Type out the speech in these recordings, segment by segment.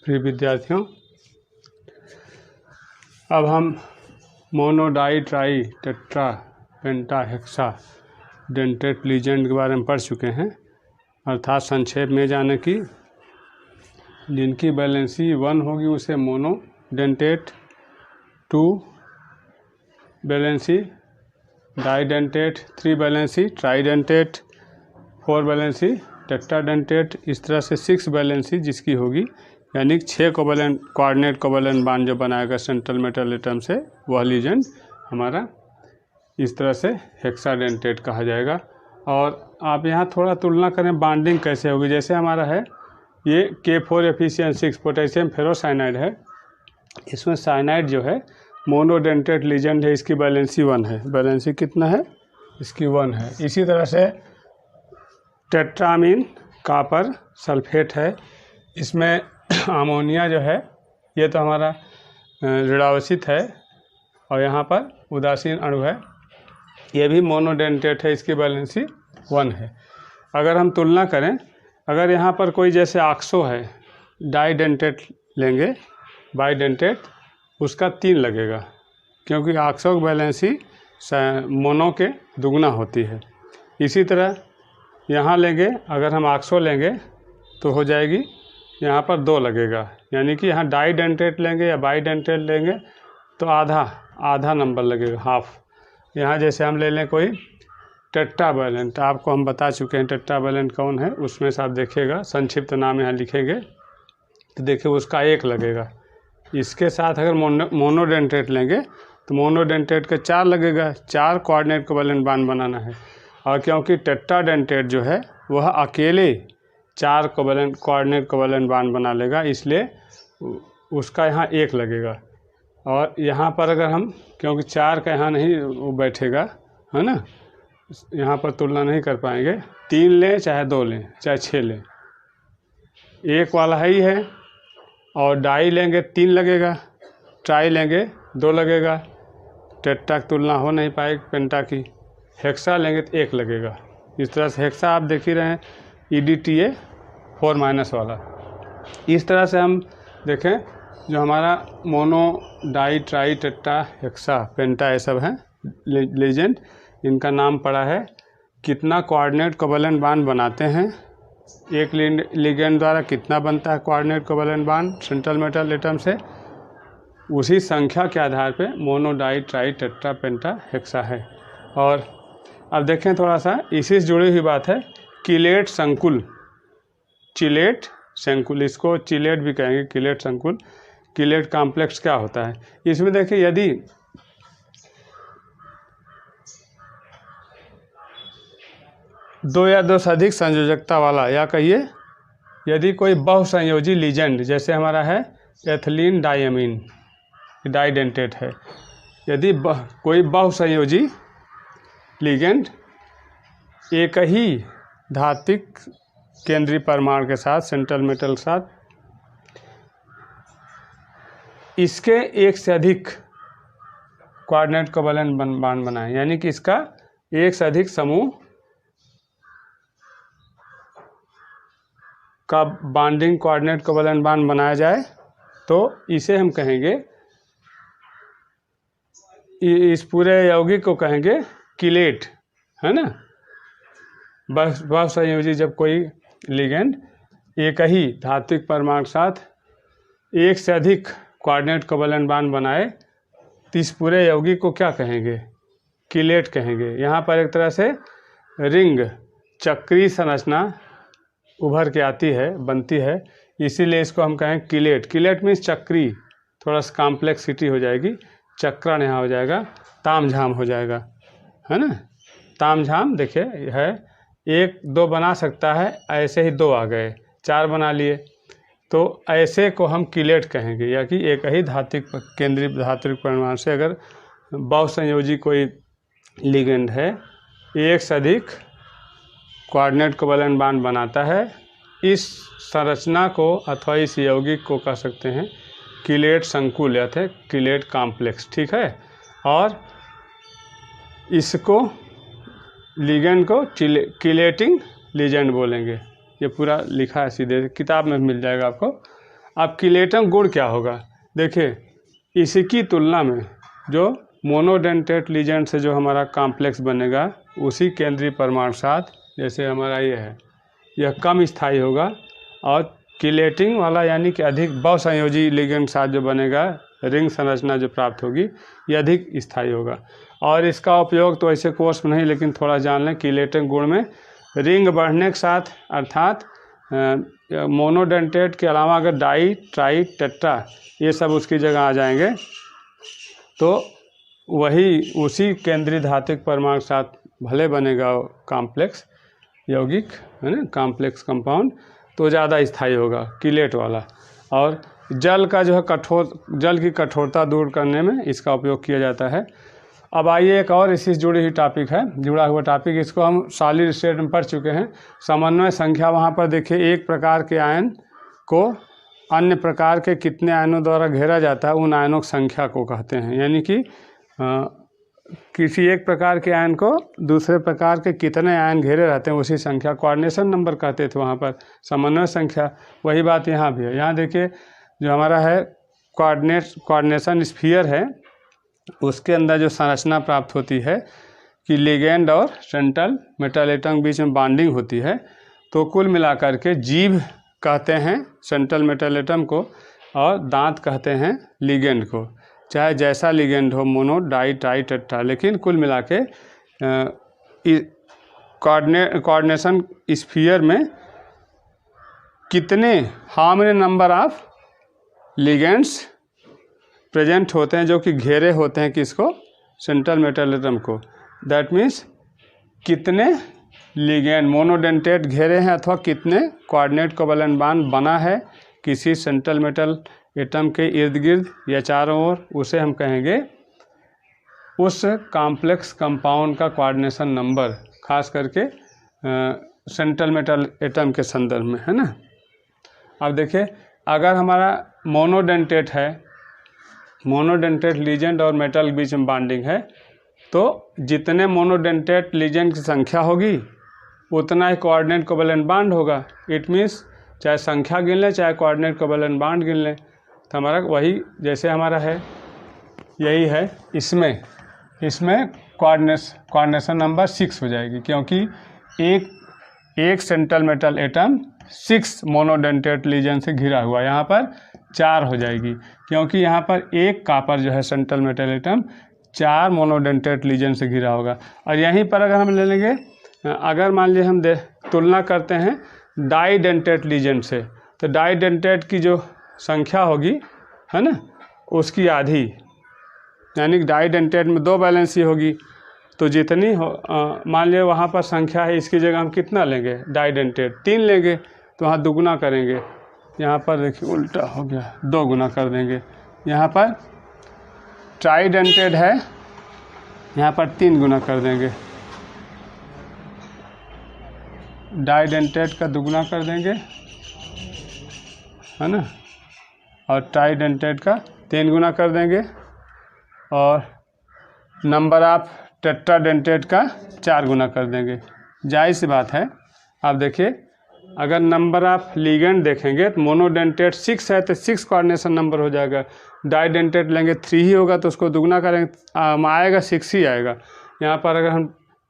प्रिय विद्यार्थियों, अब हम मोनो डाई ट्राई टेट्रा पेंटा हेक्सा डेंटेट लीजेंड के बारे में पढ़ चुके हैं। अर्थात संक्षेप में जाने की जिनकी बैलेंसी 1 होगी उसे monodentate, 2 valency didentate, 3 valency tridentate, 4 valency tetradentate, इस तरह से 6 बैलेंसी जिसकी होगी, यानी 6 कोवैलेंट कोऑर्डिनेट कोवैलेंट बॉन्ड जो बनाएगा सेंट्रल मेटल एटम से, वह लीजेंड हमारा इस तरह से हेक्साडेंटेट कहा जाएगा। और आप यहाँ थोड़ा तुलना करें बॉन्डिंग कैसे होगी। जैसे हमारा है ये K4Fe6 पोटेशियम फेरोसाइनाइड है, इसमें साइनाइड जो है मोनोडेंटेट लीजेंड है, इसकी बैलेंसी 1 है। बैलेंसी कितना है? इसकी 1 है। इसी तरह से टेट्रामीन कॉपर सल्फेट है, इसमें अमोनिया जो है ये तो हमारा ऋणावशित है और यहाँ पर उदासीन अणु है, ये भी मोनोडेंटेट है, इसकी बैलेंसी 1 है। अगर हम तुलना करें, अगर यहाँ पर कोई जैसे ऑक्सो है, डाईडेंटेट लेंगे, बाईडेंटेट, उसका 3 लगेगा, क्योंकि ऑक्सो की बैलेंसी मोनो के दुगना होती है। इसी तरह यहाँ लेंगे, अगर हम ऑक्सो लेंगे तो हो जाएगी यहाँ पर 2 लगेगा, यानी कि यहाँ डाईडेंटेट लेंगे या बाईडेंटेट लेंगे तो आधा नंबर लगेगा, हाफ। यहाँ जैसे हम ले लें कोई टेट्रावैलेंट, आपको हम बता चुके हैं टेट्रावैलेंट कौन है, उसमें से आप देखिएगा, संक्षिप्त नाम यहाँ लिखेंगे तो देखिए उसका 1 लगेगा। इसके साथ अगर मोनोडेंटेट लेंगे तो मोनोडेंटेट का 4 लगेगा, 4 कोऑर्डिनेट कोवैलेंट बॉन्ड बनाना है। और क्योंकि टेट्राडेंटेट जो है वह अकेले 4 कोऑर्डिनेट कोवैलेंट बॉन्ड बना लेगा, इसलिए उसका यहाँ 1 लगेगा। और यहाँ पर अगर हम, क्योंकि 4 का यहाँ नहीं वो बैठेगा, है ना, यहाँ पर तुलना नहीं कर पाएंगे, 3 लें चाहे 2 लें चाहे 6 लें, 1 वाला है ही है। और डाई लेंगे 3 लगेगा, ट्राई लेंगे 2 लगेगा, टेट्रा की तुलना हो नहीं पाएगी पेंटा की। हेक्सा लेंगे तो 1 लगेगा। इस तरह से हेक्सा आप देख ही रहे हैं, EDTA 4- वाला। इस तरह से हम देखें, जो हमारा mono di tri tetra hexa penta ये सब हैं लीजेंड, इनका नाम पड़ा है। कितना कोऑर्डिनेट कोवैलेंट बॉन्ड बनाते हैं, एक लिगेंड द्वारा कितना बनता है coordinate covalent bond central metal atom से, उसी संख्या के आधार पे मोनो डाई ट्राई टेट्रा पेंटा हेक्सा है। और अब देखें थोड़ा सा इसी से जुड़ी हुई बात है, किलेट संकुल, चिलेट संकुल, इसको चिलेट भी कहेंगे, किलेट संकुल, किलेट कॉम्प्लेक्स क्या होता है। इसमें देखिए, यदि दो या दो से अधिक संयोजकता वाला, या कहिए यदि कोई बहुसंयोजी लीजेंड, जैसे हमारा है एथिलीन डायमीन डाईडेंटेट है, यदि कोई बहुसंयोजी लीजेंड एक ही धात्विक केंद्रीय परमाणु के साथ, सेंट्रल मेटल के साथ, इसके एक से अधिक कोऑर्डिनेट कोवैलेंट बॉन्ड बनाए, यानी कि इसका एक से अधिक समूह का बॉन्डिंग कोऑर्डिनेट कोवैलेंट बॉन्ड बनाया जाए, तो इसे हम कहेंगे, इस पूरे यौगिक को कहेंगे किलेट, है ना। बहुसंयोजी जब कोई लिगेंड एक ही धात्विक परमाणु के साथ एक से अधिक कोऑर्डिनेट कोवैलेंट बॉन्ड बनाए, तो इस पूरे यौगिक को क्या कहेंगे? किलेट कहेंगे। यहाँ पर एक तरह से रिंग, चक्रीय संरचना उभर के आती है, बनती है, इसीलिए इसको हम कहें किलेट। किलेट मीन्स चक्रीय, थोड़ा सा कॉम्प्लेक्सिटी हो जाएगी, चक्रण यहाँ हो जाएगा, तामझाम हो जाएगा, है ना। तामझाम देखिए है, 1 2 बना सकता है, ऐसे ही 2 आ गए, 4 बना लिए, तो ऐसे को हम किलेट कहेंगे। या कि एक ही धात्विक केंद्रीय धात्विक परमाणु से अगर बहुसंयोजी कोई लिगेंड है, एक से अधिक कोऑर्डिनेट कोवैलेंट बॉन्ड बनाता है, इस संरचना को अथवा इस यौगिक को कह सकते हैं किलेट संकुल या थे किलेट कॉम्प्लेक्स, ठीक है। और इसको लिगेंड को किलेटिंग लीजेंड बोलेंगे। ये पूरा लिखा है, सीधे किताब में मिल जाएगा आपको। अब किलेटम गुण क्या होगा, देखिए इसकी तुलना में जो मोनोडेंटेट लिगेंड से जो हमारा कॉम्प्लेक्स बनेगा उसी केंद्रीय परमाणु साथ, जैसे हमारा ये है, यह कम स्थायी होगा, और किलेटिंग वाला यानी कि अधिक बहुसंयोजी लिगेंड साथ जो बनेगा, रिंग संरचना जो प्राप्त होगी, ये अधिक स्थायी होगा। और इसका उपयोग तो ऐसे कोर्स में नहीं, लेकिन थोड़ा जान लें, किलेटिंग गुण में रिंग बढ़ने के साथ, अर्थात मोनोडेंटेट के अलावा अगर डाई, ट्राई, टेट्रा ये सब उसकी जगह आ जाएंगे, तो वही उसी केंद्रीय धात्विक परमाणु के साथ भले बनेगा कॉम्प्लेक्स यौगिक, है ना, कॉम्प्लेक्स कंपाउंड, तो ज़्यादा स्थायी होगा किलेट वाला। और जल का जो है जल की कठोरता दूर करने में इसका उपयोग किया जाता है। अब आइए एक और इसी से जुड़ी हुई टॉपिक है, जुड़ा हुआ टॉपिक, इसको हम सॉलिड स्टेट में पढ़ चुके हैं। समन्वय संख्या, वहाँ पर देखिए एक प्रकार के आयन को अन्य प्रकार के कितने आयनों द्वारा घेरा जाता है, उन आयनों की संख्या को कहते हैं। यानी कि किसी एक प्रकार के आयन को दूसरे प्रकार के कितने आयन घेरे रहते हैं, उसी संख्या कोऑर्डिनेशन नंबर कहते थे वहाँ पर, समन्वय संख्या। वही बात यहाँ भी है। यहाँ देखिए जो हमारा है कोऑर्डिनेशन स्फीयर है, उसके अंदर जो संरचना प्राप्त होती है कि लिगेंड और सेंट्रल मेटल एटम के बीच में बॉन्डिंग होती है, तो कुल मिलाकर के जीभ कहते हैं सेंट्रल मेटल एटम को, और दांत कहते हैं लिगेंड को, चाहे जैसा लिगेंड हो, मोनो, डाई, ट्राई, टेट्रा, लेकिन कुल मिला के कोऑर्डिनेशन स्फीयर में कितने, how many number of ligands present होते हैं जो कि घेरे होते हैं किसको, सेंट्रल मेटल एटम को। दैट मीन्स कितने लिगेंड मोनोडेंटेट घेरे हैं, अथवा कितने कोऑर्डिनेट कोवैलेंट बॉन्ड बना है किसी सेंट्रल मेटल एटम के इर्द गिर्द या चारों ओर, उसे हम कहेंगे उस कॉम्प्लेक्स कंपाउंड का कोऑर्डिनेशन नंबर, खास करके सेंट्रल मेटल एटम के संदर्भ में, है ना। अब देखिए अगर हमारा मोनोडेंटेट है, मोनोडेंटेट लिगेंड और मेटल के बीच में बॉन्डिंग है, तो जितने मोनोडेंटेट लिगेंड की संख्या होगी उतना ही कोऑर्डिनेट कोवैलेंट बॉन्ड होगा। इट मीन्स चाहे संख्या गिन लें चाहे कोऑर्डिनेट कोवैलेंट बॉन्ड गिन लें, तो हमारा वही जैसे हमारा है यही है, इसमें कोऑर्डिनेशन नंबर 6 हो जाएगी, क्योंकि एक central metal atom 6 monodentate ligand से घिरा हुआ, यहाँ पर 4 हो जाएगी, क्योंकि यहाँ पर एक कॉपर जो है central metal atom 4 monodentate ligand से घिरा होगा। और यहीं पर अगर हम ले लेंगे, अगर मान लीजिए हम तुलना करते हैं डाईडेंटेट लिगेंड से, तो डाईडेंटेट की जो संख्या होगी, है ना, उसकी आधी, यानी डाईडेंटेट में 2 वैलेंसी होगी, तो जितनी हो मान लिया वहाँ पर संख्या है, इसकी जगह हम कितना लेंगे, डाईडेंटेट 3 लेंगे, तो वहाँ दुगुना करेंगे। यहाँ पर देखिए उल्टा हो गया, 2 गुना कर देंगे। यहाँ पर ट्राईडेंटेट है, यहाँ पर 3 गुना कर देंगे, डाईडेंटेट का दुगुना कर देंगे, है ना, और ट्राईडेंटेट का 3 गुना कर देंगे, और नंबर ऑफ टेट्राडेंटेट का 4 गुना कर देंगे। जाहिर सी बात है। आप देखिए अगर नंबर ऑफ लिगेंड देखेंगे तो मोनोडेंटेट 6 है तो 6 कोऑर्डिनेशन नंबर हो जाएगा, डाईडेंटेट लेंगे 3 ही होगा तो उसको दुगना करेंगे आएगा 6 ही आएगा। यहाँ पर अगर हम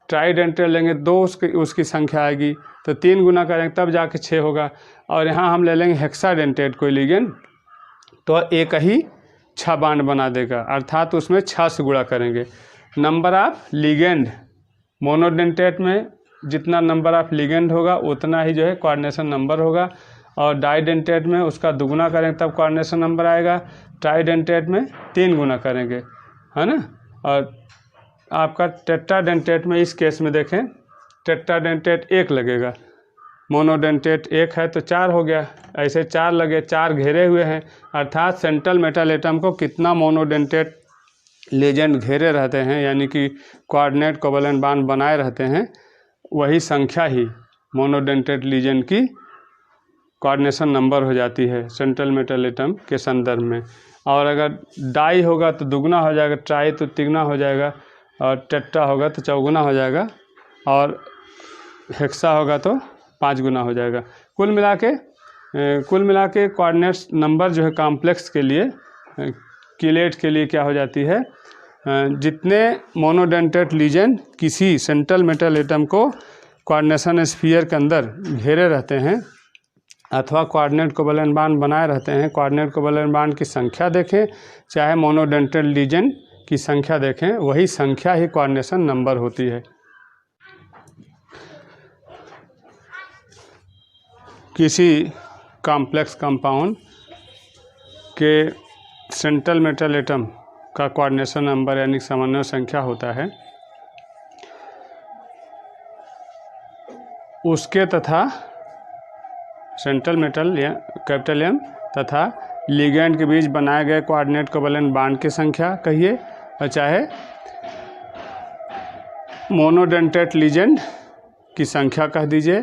ट्राईडेंटेट लेंगे 2 उसकी संख्या आएगी तो 3 गुना करेंगे तब जाके 6 होगा। और यहाँ हम ले लेंगे हेक्साडेंटेट कोई लिगेंड तो एक ही 6 बांड बना देगा, अर्थात उसमें 6 से गुणा करेंगे। नंबर ऑफ लिगेंड मोनोडेंटेट में जितना नंबर ऑफ लिगेंड होगा उतना ही जो है कोऑर्डिनेशन नंबर होगा, और डाईडेंटेट में उसका दुगुना करेंगे तब कोऑर्डिनेशन नंबर आएगा, ट्राईडेंटेट में 3 गुना करेंगे, है ना। और आपका टेट्राडेंटेट में इस केस में देखें टेट्राडेंटेट 1 लगेगा, मोनोडेंटेट 1 है तो 4 हो गया, ऐसे 4 लगे, 4 घेरे हुए हैं, अर्थात सेंट्रल मेटल एटम को कितना मोनोडेंटेट लिगेंड घेरे रहते हैं यानी कि कोऑर्डिनेट कोवैलेंट बॉन्ड बनाए रहते हैं, वही संख्या ही मोनोडेंटेट लिगेंड की कोऑर्डिनेशन नंबर हो जाती है सेंट्रल मेटल एटम के संदर्भ में। और अगर डाई होगा तो दुगुना हो जाएगा, ट्राई तो तिगुना हो जाएगा, और टेट्रा होगा तो चौगुना हो जाएगा, और हेक्सा होगा तो 5 गुना हो जाएगा। कुल मिला के कुल मिला के कोऑर्डिनेट्स नंबर जो है कॉम्प्लेक्स के लिए, कीलेट के लिए क्या हो जाती है, जितने मोनोडेंटेट लीजेंड किसी सेंट्रल मेटल एटम को कोऑर्डिनेशन स्फीयर के अंदर घेरे रहते हैं अथवा कोऑर्डिनेट कोवैलेंट बॉन्ड बनाए रहते हैं, कोऑर्डिनेट कोवैलेंट बॉन्ड की संख्या देखें चाहे मोनोडेंटेट लीजेंड की संख्या देखें, वही संख्या ही कोऑर्डिनेशन नंबर होती है। किसी कॉम्प्लेक्स कंपाउंड के सेंट्रल मेटल एटम का कोऑर्डिनेशन नंबर यानी समन्वय संख्या होता है, उसके तथा सेंट्रल मेटल या कैपिटल एम तथा लिगेंड के बीच बनाए गए कोऑर्डिनेट कोवैलेंट बॉन्ड की संख्या कहिए, और चाहे मोनोडेंटेट लीजेंड की संख्या कह दीजिए,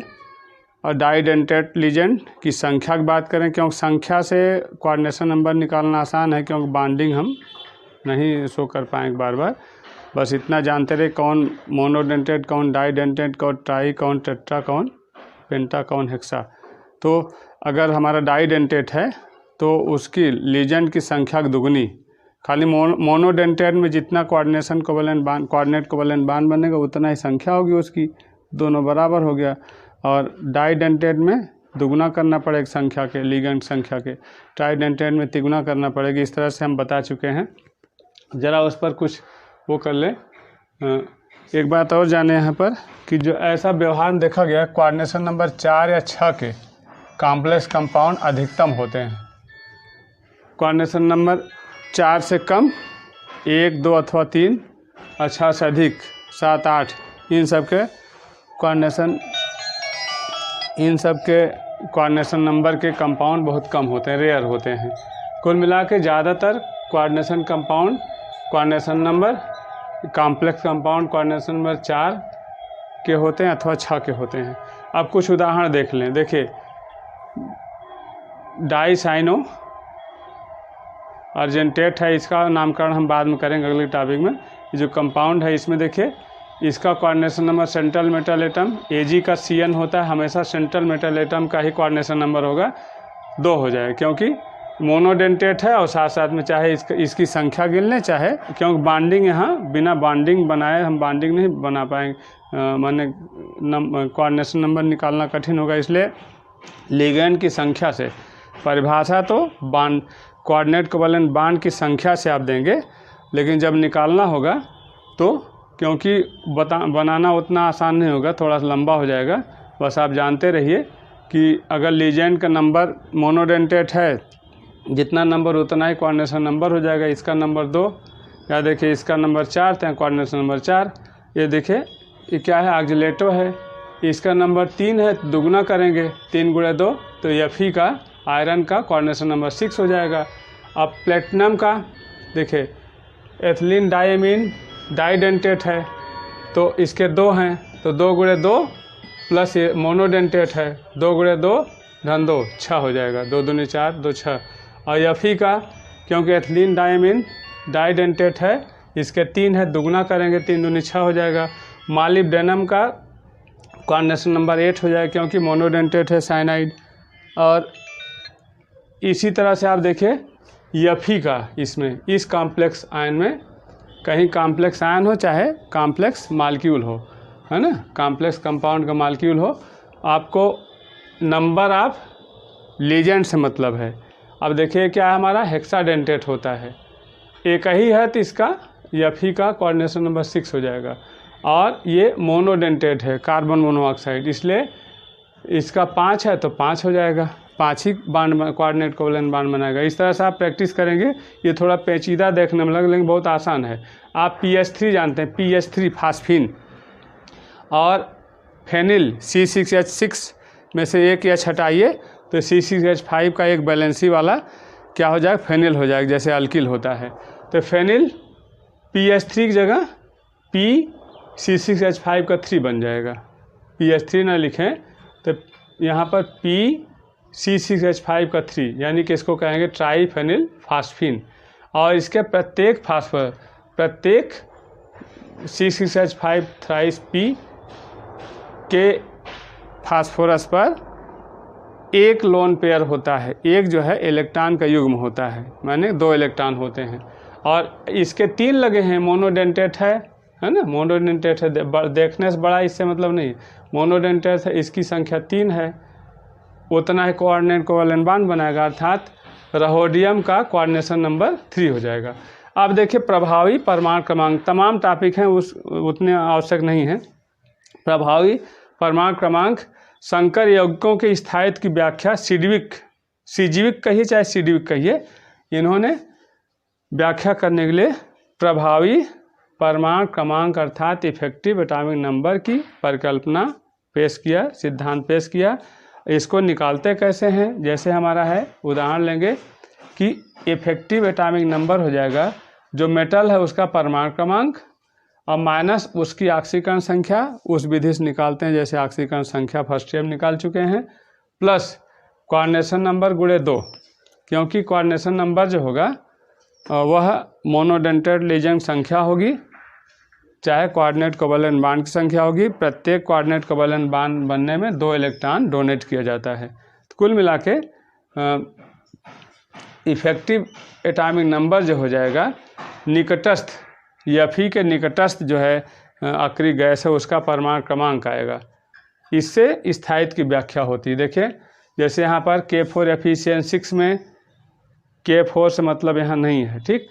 और डाइडेंटेट लीजेंड की संख्या की बात करें, क्योंकि संख्या से कोऑर्डिनेशन नंबर निकालना आसान है, क्योंकि बॉन्डिंग हम नहीं शो कर पाएंगे बार बार, बस इतना जानते रहे कौन मोनोडेंटेट, कौन डाइडेंटेट, कौन ट्राई, कौन टेट्रा, कौन पेंटा, कौन हेक्सा। तो अगर हमारा डाइडेंटेट है तो उसकी लीजेंड की संख्या दुगनी, खाली मोनोडेंटेट में जितना कोऑर्डिनेट कोवैलेंट बॉन्ड बनेगा उतना ही संख्या होगी उसकी, दोनों बराबर हो गया। और डाइडेंटेट में दुगना करना पड़ेगा संख्या के, लिगेंड संख्या के, ट्राइडेंटेट में तिगुना करना पड़ेगी। इस तरह से हम बता चुके हैं, ज़रा उस पर कुछ वो कर लें। एक बात और जाने यहाँ पर कि जो ऐसा व्यवहार देखा गया, कोऑर्डिनेशन नंबर 4 या 6 के कॉम्प्लेक्स कंपाउंड अधिकतम होते हैं। कोऑर्डिनेशन नंबर 4 से कम 1, 2 अथवा 3, 6 से अधिक 7, 8, इन सब के कोऑर्डिनेशन नंबर के कंपाउंड बहुत कम होते हैं, रेयर होते हैं। कुल मिला के ज़्यादातर coordination compound coordination number complex compound coordination number 4 के होते हैं अथवा 6 के होते हैं। अब कुछ उदाहरण देख लें। देखिए, डाइसाइनो अर्जेंटेट है, इसका नामकरण हम बाद में करेंगे अगले टॉपिक में। ये जो कंपाउंड है इसमें देखिए, इसका coordination number central metal atom Ag का Cn होता है, हमेशा सेंट्रल मेटल एटम का ही कोऑर्डिनेशन नंबर होगा 2 हो जाएगा, क्योंकि मोनोडेंटेट है और साथ साथ में चाहे इसकी संख्या गिन लें, चाहे, क्योंकि बॉन्डिंग यहाँ बिना बॉन्डिंग बनाए हम बॉन्डिंग नहीं बना पाएंगे, माने कोऑर्डिनेशन नंबर निकालना कठिन होगा। इसलिए लिगेंड की संख्या से, परिभाषा तो बॉन्ड कोऑर्डिनेट कोवैलेंट बॉन्ड की संख्या से आप देंगे, लेकिन जब निकालना होगा तो क्योंकि बनाना उतना आसान नहीं होगा, थोड़ा सा लंबा हो जाएगा। बस आप जानते रहिए कि अगर लीजेंड का नंबर मोनोडेंटेट है, जितना नंबर उतना ही कोऑर्डिनेशन नंबर हो जाएगा। इसका नंबर 2, या देखिए इसका नंबर 4, तो कोऑर्डिनेशन नंबर 4। ये देखिए ये क्या है, ऑक्सीलेटो है, इसका नंबर 3 है, दुगना करेंगे 3 × 2 तो Fe का, आयरन का कोऑर्डिनेशन नंबर 6 हो जाएगा। अब प्लेटिनम का देखिए, एथिलीन डाइमीन डाइडेंटेट है तो इसके 2 हैं, तो 2 × 2 प्लस ये मोनोडेंटेट है, 2 × 2 = 2, 6 हो जाएगा, 2 दूनी 4, 2 6। और Fe का, क्योंकि एथिलीन डाइमीन डाइडेंटेट है, इसके 3 है, दुगना करेंगे 3 दूनी 6 हो जाएगा। मॉलिब्डेनम का कोऑर्डिनेशन नंबर 8 हो जाएगा, क्योंकि मोनोडेंटेट है, साइनाइड। और इसी तरह से आप देखिए Fe का, इसमें इस कॉम्प्लेक्स आयन में, कहीं कॉम्प्लेक्स आयन हो चाहे कॉम्प्लेक्स मॉलिक्यूल हो, है ना, कॉम्प्लेक्स कंपाउंड का मॉलिक्यूल हो, आपको नंबर ऑफ लीजेंड से मतलब है। अब देखिए क्या हमारा हेक्साडेंटेट होता है, एक ही है तो इसका Fe का कोऑर्डिनेशन नंबर 6 हो जाएगा। और ये मोनोडेंटेट है, कार्बन मोनोऑक्साइड, इसलिए इसका 5 है तो 5 हो जाएगा, 5 ही बॉन्ड कोऑर्डिनेट कोवैलेंट बॉन्ड बनाएगा। इस तरह से आप प्रैक्टिस करेंगे। ये थोड़ा पेचीदा देखने में लगे, लेकिन बहुत आसान है। आप PH3 जानते हैं, PH3 फास्फीन, और फेनिल C6H6 में से एक H हटाइए तो C6H5 का एक बैलेंसी वाला क्या हो जाएगा, फेनिल हो जाएगा, जैसे अल्किल होता है। तो फेनिल PH3 की जगह C6H5 का 3 बन जाएगा। PH3 ना लिखें तो यहाँ पर C6H5 का 3, यानी कि इसको कहेंगे ट्राईफेनिल फास्फीन। और इसके प्रत्येक C6H5 थ्राइस P के फास्फोरस पर एक लोन पेयर होता है, एक जो है इलेक्ट्रॉन का युग्म होता है, माने 2 इलेक्ट्रॉन होते हैं। और इसके 3 लगे हैं, मोनोडेंटेट है ना, मोनोडेंटेट है, देखने से बड़ा इससे मतलब नहीं, मोनोडेंटेट है, इसकी संख्या 3 है, उतना ही कोऑर्डिनेट कोवैलेंट बॉन्ड बनाएगा, अर्थात रहोडियम का कोऑर्डिनेशन नंबर 3 हो जाएगा। अब देखिए प्रभावी परमाणु क्रमांक, तमाम टॉपिक हैं उस उतने आवश्यक नहीं है। प्रभावी परमाणु क्रमांक संकर यौगिकों के स्थायित्व की व्याख्या सीजीविक कहिए चाहे सीडीविक कहिए, इन्होंने व्याख्या करने के लिए प्रभावी परमाणु क्रमांक अर्थात इफेक्टिव एटॉमिक नंबर की परिकल्पना पेश किया, सिद्धांत पेश किया। इसको निकालते कैसे हैं, जैसे हमारा है, उदाहरण लेंगे कि इफेक्टिव एटॉमिक नंबर हो जाएगा जो मेटल है उसका परमाणु क्रमांक और माइनस उसकी ऑक्सीकरण संख्या, उस विधि से निकालते हैं जैसे ऑक्सीकरण संख्या फर्स्ट टाइम निकाल चुके हैं, प्लस कोऑर्डिनेशन नंबर गुणे 2, क्योंकि कोऑर्डिनेशन नंबर जो होगा वह मोनोडेंटेट लिगेंड संख्या होगी चाहे कोऑर्डिनेट कोवैलेंट बॉन्ड की संख्या होगी। प्रत्येक कोऑर्डिनेट कोवैलेंट बॉन्ड बनने में 2 इलेक्ट्रॉन डोनेट किया जाता है। तो कुल मिला के इफेक्टिव एटॉमिक नंबर जो हो जाएगा निकटस्थ Fe के निकटस्थ जो है अक्रिय गैस है उसका परमाणु क्रमांक आएगा। इससे स्थायित्व की व्याख्या होती है। देखिए जैसे यहाँ पर K4Fe6 में K4 से मतलब यहाँ नहीं है, ठीक।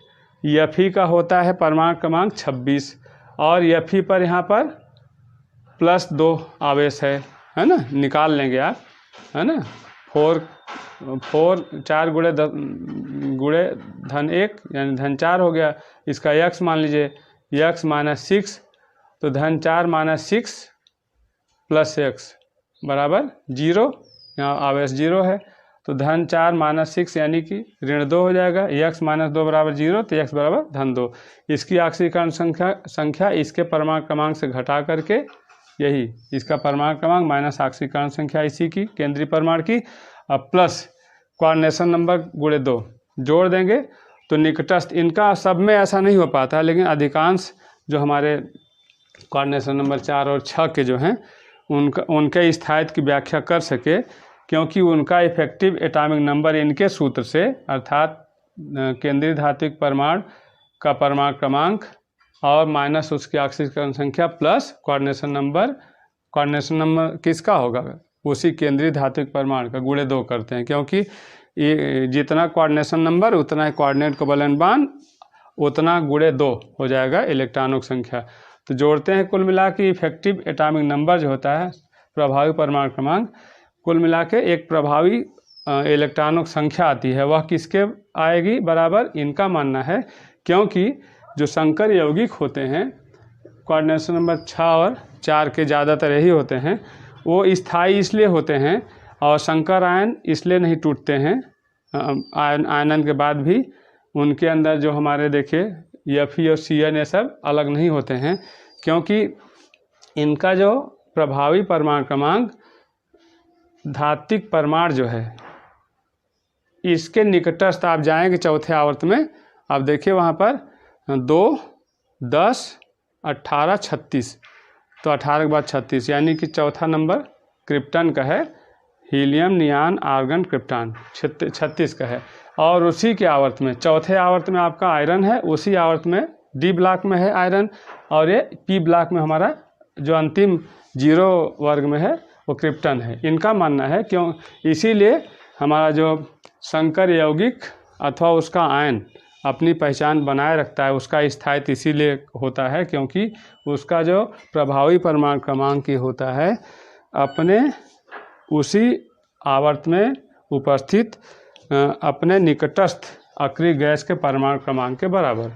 Fe का होता है परमाणु क्रमांक 26 और Fe पर यहाँ पर +2 आवेश है ना, निकाल लेंगे आप, है ना। 4 गुणे धन 1 यानी धन 4 हो गया। इसका x मान लीजिए, x - 6 तो धन 4 - 6 + x बराबर 0, यहाँ आवेश 0 है तो धन 4 - 6 यानी कि ऋण 2 हो जाएगा। x - 2 बराबर 0 तो x बराबर धन 2। इसकी ऑक्सीकरण संख्या इसके परमाणु क्रमांक से घटा करके, यही इसका परमाणु क्रमांक माइनस ऑक्सीकरण संख्या इसी की केंद्रीय परमाणु की, अब प्लस कोऑर्डिनेशन नंबर गुणे 2 जोड़ देंगे तो निकटस्थ, इनका सब में ऐसा नहीं हो पाता है लेकिन अधिकांश जो हमारे कोऑर्डिनेशन नंबर 4 और 6 के जो हैं उनके स्थायित्व की व्याख्या कर सके, क्योंकि उनका इफेक्टिव एटॉमिक नंबर इनके सूत्र से अर्थात केंद्रीय धात्विक परमाणु का परमाणु क्रमांक और माइनस उसकी ऑक्सीकरण संख्या प्लस कोऑर्डिनेशन नंबर किसका होगा, उसी केंद्रीय धात्विक परमाणु का गुणे 2 करते हैं, क्योंकि ये जितना कोऑर्डिनेशन नंबर उतना ही कोऑर्डिनेट कोवैलेंट बॉन्ड उतना गुणे 2 हो जाएगा इलेक्ट्रॉनों की संख्या। तो जोड़ते हैं, कुल मिला के इफेक्टिव एटॉमिक नंबर जो होता है प्रभावी परमाणु क्रमांक, कुल मिला के एक प्रभावी इलेक्ट्रॉनों की संख्या आती है, वह किसके आएगी बराबर, इनका मानना है, क्योंकि जो संकर यौगिक होते हैं कोऑर्डिनेशन नंबर 6 और 4 के ज़्यादातर यही होते हैं, वो स्थायी इसलिए होते हैं और संकर आयन इसलिए नहीं टूटते हैं आयनन के बाद भी, उनके अंदर जो हमारे देखिए Fe और Cn ये सब अलग नहीं होते हैं, क्योंकि इनका जो प्रभावी परमाणु क्रमांक धात्विक परमाणु जो है इसके निकटस्थ आप जाएंगे चौथे आवर्त में, आप देखिए वहाँ पर 2, 10, 18, 36, तो 18 के बाद 36 यानी कि चौथा नंबर क्रिप्टन का है, हीलियम, नियान, आर्गन, क्रिप्टन 36 का है। और उसी के आवर्त में चौथे आवर्त में आपका आयरन है, उसी आवर्त में डी ब्लॉक में है आयरन, और ये पी ब्लॉक में हमारा जो अंतिम 0 वर्ग में है वो क्रिप्टन है। इनका मानना है क्यों, इसीलिए हमारा जो संकर यौगिक अथवा उसका आयन अपनी पहचान बनाए रखता है, उसका स्थायित्व इसीलिए होता है क्योंकि उसका जो प्रभावी परमाणु क्रमांक ही होता है अपने उसी आवर्त में उपस्थित अपने निकटस्थ अक्रिय गैस के परमाणु क्रमांक के बराबर।